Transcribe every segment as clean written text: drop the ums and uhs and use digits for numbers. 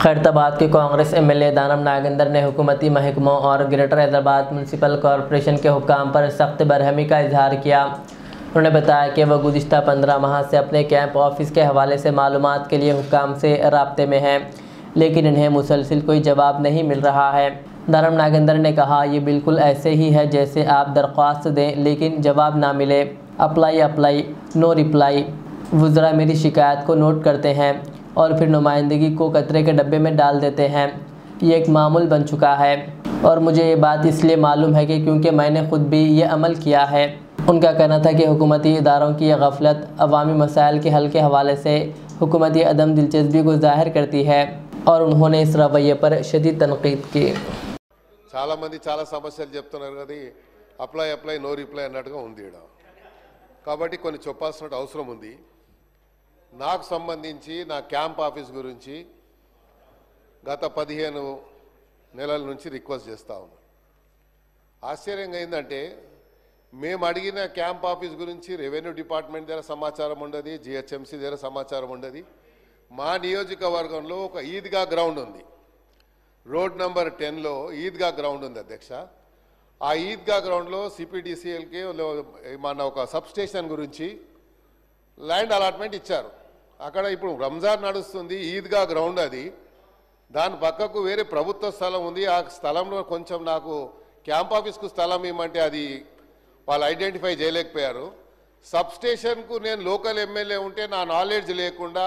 खैरताबाद के कांग्रेस एमएलए दानव नागेंद्र ने हुकूमती महकमों और ग्रेटर हैदराबाद म्यूनसिपल कॉरपोरेशन के हुक्काम पर सख्त बरहमी का इजहार किया। उन्होंने बताया कि वह गुज़िश्ता 15 माह से अपने कैंप ऑफिस के हवाले से मालूमात के लिए हुक्काम से राब्ते में हैं, लेकिन इन्हें मुसलसिल कोई जवाब नहीं मिल रहा है। दानव नागेंद्र ने कहा, ये बिल्कुल ऐसे ही है जैसे आप दरख्वास्त दें लेकिन जवाब ना मिले। Apply no reply. वुज़रा मेरी शिकायत को नोट करते हैं और फिर नुमाइंदगी को कचरे के डब्बे में डाल देते हैं। ये एक मामूल बन चुका है और मुझे ये बात इसलिए मालूम है कि क्योंकि मैंने ख़ुद भी ये अमल किया है। उनका कहना था कि हुकूमती इदारों की यह गफलत अवामी मसाइल के हल के हवाले से हुकूमती अदम दिलचस्पी को ज़ाहिर करती है और उन्होंने इस रवैये पर शदीद तनकीद की। చాలా మంది చాలా సమస్యలు చెప్తున్నారు కదా, అప్లై నో రిప్లై అన్నట్టుగా ఉంది ఇక్కడ. కాబట్టి కొన్ని చెప్పాల్సిన అవసరం ఉంది. నాకు సంబంధించి నా క్యాంప్ ఆఫీస్ గురించి గత 15 నెలల నుంచి రిక్వెస్ట్ చేస్తా ఉన్నా. ఆశ్చర్యంగా ఏంటంటే మేము అడిగిన క్యాంప్ ఆఫీస్ గురించి రెవెన్యూ డిపార్ట్మెంట్ దగ్గర సమాచారం ఉండదు, జిహెచ్ఎంసీ దగ్గర సమాచారం ఉండదు. మా నియోజకవర్గంలో ఒక ఈద్గా గ్రౌండ్ ఉంది, రోడ్ నంబర్ 10లో ఈద్గా గ్రౌండ్ ఉంది అధ్యక్ష. ఆ ఈద్గా గ్రౌండ్లో సిపిడిసిఎల్కి మన ఒక సబ్ స్టేషన్ గురించి ల్యాండ్ అలాట్మెంట్ ఇచ్చారు. అక్కడ ఇప్పుడు రంజాన్ నడుస్తుంది, ఈద్గా గ్రౌండ్ అది, దాని పక్కకు వేరే ప్రభుత్వ స్థలం ఉంది. ఆ స్థలంలో కొంచెం నాకు క్యాంప్ ఆఫీస్కు స్థలం ఇవ్వమంటే అది వాళ్ళు ఐడెంటిఫై చేయలేకపోయారు. సబ్ స్టేషన్కు నేను లోకల్ ఎమ్మెల్యే ఉంటే నా నాలెడ్జ్ లేకుండా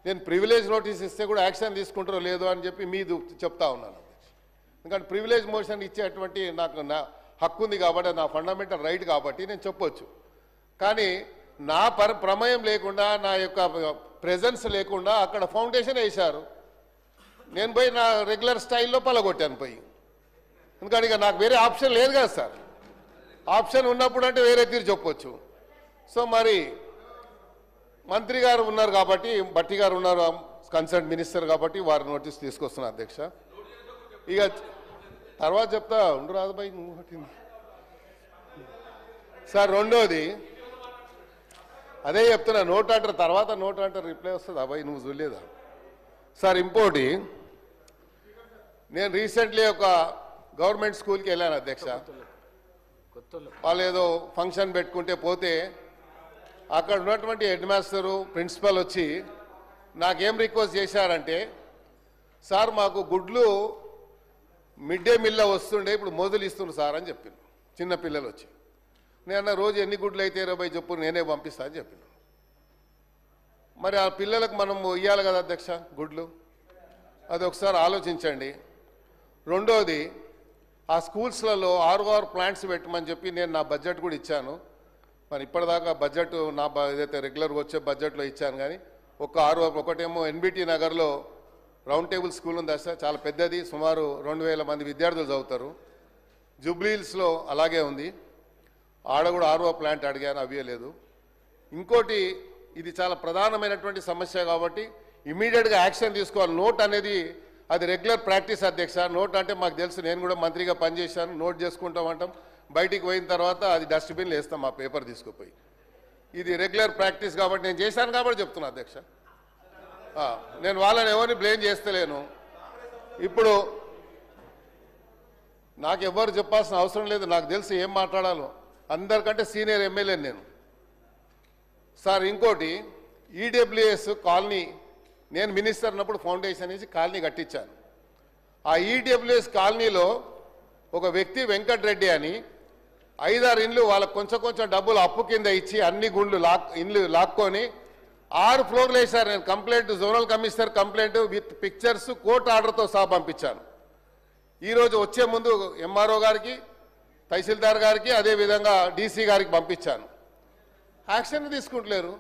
నేను ప్రివిలేజ్ నోటీస్ ఇస్తే కూడా యాక్షన్ తీసుకుంటారో లేదో అని చెప్పి మీది చెప్తా ఉన్నాను. ఎందుకంటే ప్రివిలేజ్ మోషన్ ఇచ్చేటువంటి నాకు నా హక్కు ఉంది కాబట్టి, నా ఫండమెంటల్ రైట్ కాబట్టి నేను చెప్పొచ్చు. కానీ నా ప్రమేయం లేకుండా, నా యొక్క ప్రెజెన్స్ లేకుండా అక్కడ ఫౌండేషన్ వేశారు. నేను పోయి నా రెగ్యులర్ స్టైల్లో పలగొట్టాను పోయి. ఎందుకంటే ఇక నాకు వేరే ఆప్షన్ లేదు కదా సార్. ఆప్షన్ ఉన్నప్పుడు అంటే వేరే తీరు చెప్పొచ్చు. సో మరి మంత్రి గారు ఉన్నారు కాబట్టి, భట్టి గారు ఉన్నారు కన్సర్న్ మినిస్టర్ కాబట్టి వారి నోటీస్ తీసుకొస్తున్నారు అధ్యక్ష. ఇక తర్వాత చెప్తా ఉండు రాజుబాయి సార్. రెండోది అదే చెప్తున్నా, నోట్ అంటారు తర్వాత నోట్ అంటారు రిప్లై వస్తుంది. అబ్బాయి నువ్వు చూడలేదా సార్? ఇంకోటి, నేను రీసెంట్లీ ఒక గవర్నమెంట్ స్కూల్కి వెళ్ళాను అధ్యక్ష. వాళ్ళు ఏదో ఫంక్షన్ పెట్టుకుంటే పోతే అక్కడ ఉన్నటువంటి హెడ్ మాస్టరు ప్రిన్సిపల్ వచ్చి నాకేం రిక్వెస్ట్ చేశారంటే, సార్ మాకు గుడ్లు మిడ్ డే మీల్లో వస్తుండే, ఇప్పుడు మొదలు ఇస్తున్నారు సార్ అని చెప్పిండు. చిన్న పిల్లలు వచ్చి నేను రోజు ఎన్ని గుడ్లు అయితే 20 చెప్పు నేనే పంపిస్తా అని చెప్పిన. మరి ఆ పిల్లలకు మనం ఇవ్వాలి కదా అధ్యక్ష గుడ్లు, అది ఒకసారి ఆలోచించండి. రెండోది, ఆ స్కూల్స్లలో ROR ప్లాంట్స్ పెట్టమని చెప్పి నేను నా బడ్జెట్ కూడా ఇచ్చాను. మరి ఇప్పటిదాకా బడ్జెట్ నా ఏదైతే రెగ్యులర్గా వచ్చే బడ్జెట్లో ఇచ్చాను, కానీ ఒక ROR ఒకటేమో ఎన్బిటి నగర్లో రౌండ్ టేబుల్ స్కూల్ ఉంది సార్, చాలా పెద్దది, సుమారు 2000 మంది విద్యార్థులు చదువుతారు. జూబ్లీహిల్స్లో అలాగే ఉంది, ఆడ కూడా ROR ప్లాంట్ అడిగాను, అవ్వలేదు. ఇంకోటి, ఇది చాలా ప్రధానమైనటువంటి సమస్య కాబట్టి ఇమీడియట్గా యాక్షన్ తీసుకోవాలి. నోట్ అనేది అది రెగ్యులర్ ప్రాక్టీస్ అధ్యక్ష. నోట్ అంటే మాకు తెలుసు, నేను కూడా మంత్రిగా పనిచేశాను. నోట్ చేసుకుంటామంటాం, బయటికి పోయిన తర్వాత అది డస్ట్బిన్లో వేస్తాం ఆ పేపర్ తీసుకుపోయి. ఇది రెగ్యులర్ ప్రాక్టీస్ కాబట్టి నేను చేశాను కాబట్టి చెప్తున్నా అధ్యక్ష. నేను వాళ్ళని ఎవరిని బ్లేమ్ చేస్తలేను. ఇప్పుడు నాకు ఎవరు చెప్పాల్సిన అవసరం లేదు, నాకు తెలుసు ఏం మాట్లాడాలో. అందరికంటే సీనియర్ ఎమ్మెల్యే నేను సార్. ఇంకోటి, ఈడబ్ల్యూఎస్ కాలనీ, నేను మినిస్టర్ ఉన్నప్పుడు ఫౌండేషన్ వేసి కాలనీ కట్టించాను. ఆ ఈడబ్ల్యూఎస్ కాలనీలో ఒక వ్యక్తి వెంకటరెడ్డి అని 5-6 ఇండ్లు వాళ్ళకు కొంచెం డబ్బులు అప్పు కింద ఇచ్చి అన్ని ఇండ్లు లాక్కొని 6 ఫ్లోర్లు వేశారు. నేను complaint zonal commissioner complaint with pictures court ఆర్డర్తో సహా పంపించాను. ఈరోజు వచ్చే ముందు MRO గారికి, తహసీల్దార్ గారికి, అదేవిధంగా DC గారికి పంపించాను. యాక్షన్ తీసుకుంటలేరు.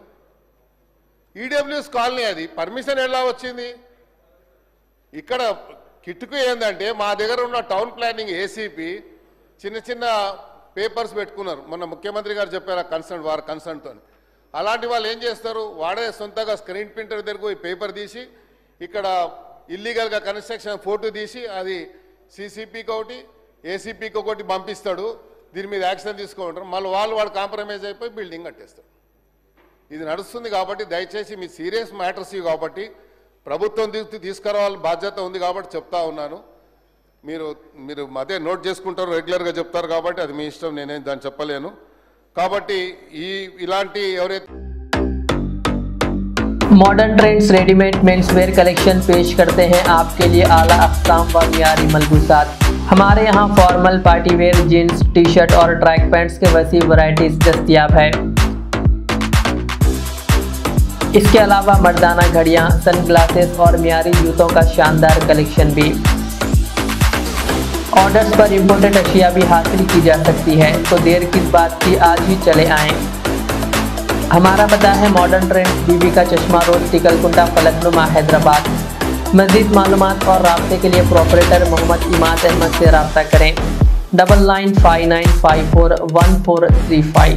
ఈడబ్ల్యూఎస్ కాలనీ అది పర్మిషన్ ఎలా వచ్చింది? ఇక్కడ కిట్టుకు ఏంటంటే మా దగ్గర ఉన్న టౌన్ ప్లానింగ్ ACP చిన్న పేపర్స్ పెట్టుకున్నారు. మొన్న ముఖ్యమంత్రి గారు చెప్పారు వారి కన్సర్న్తో. అలాంటి వాళ్ళు ఏం చేస్తారు, వాడే సొంతగా స్క్రీన్ ప్రింటర్ దగ్గరకు పోయి పేపర్ తీసి ఇక్కడ ఇల్లీగల్గా కన్స్ట్రక్షన్ ఫోటో తీసి అది CCPకి ఒకటి ACPకి ఒకటి పంపిస్తాడు. దీని మీద యాక్షన్ తీసుకుంటారు. మళ్ళీ వాడు కాంప్రమైజ్ అయిపోయి బిల్డింగ్ కట్టేస్తాడు. ఇది నడుస్తుంది కాబట్టి దయచేసి మీ సీరియస్ మ్యాటర్స్ కాబట్టి ప్రభుత్వం తీసుకురావాలని బాధ్యత ఉంది కాబట్టి చెప్తా ఉన్నాను. మీరు అదే నోట్ చేసుకుంటారు, రెగ్యులర్గా చెప్తారు కాబట్టి అది మీ ఇష్టం, నేనేం దాన్ని చెప్పలేను. కాబట్టి ఇలాంటి ఎవరైతే modern trends readymade men's wear collection पेश करते हैं आपके लिए आला अक़साम व मियारी मलबूसात। हमारे यहाँ formal party wear jeans T shirt और ट्रैक पैंट्स के वसी वैरायटीज दस्तयाब है। इसके अलावा मर्दाना घड़ियाँ, सनग्लासेस और मियारी जूतों का शानदार कलेक्शन भी। ऑर्डर्स पर इम्पोर्टेड अशिया भी हासिल की जा सकती है, तो देर किस बात की, आज ही चले आएँ। हमारा पता है मॉडर्न ट्रेंड्स, बीबी का चश्मा रोड, टिकलकुंटा, फलकनुमा, हैदराबाद। मज़ीद मालूमात और राब्ते के लिए प्रोपरेटर मोहम्मद इमाद अहमद से रब्ता करें। 9959541435।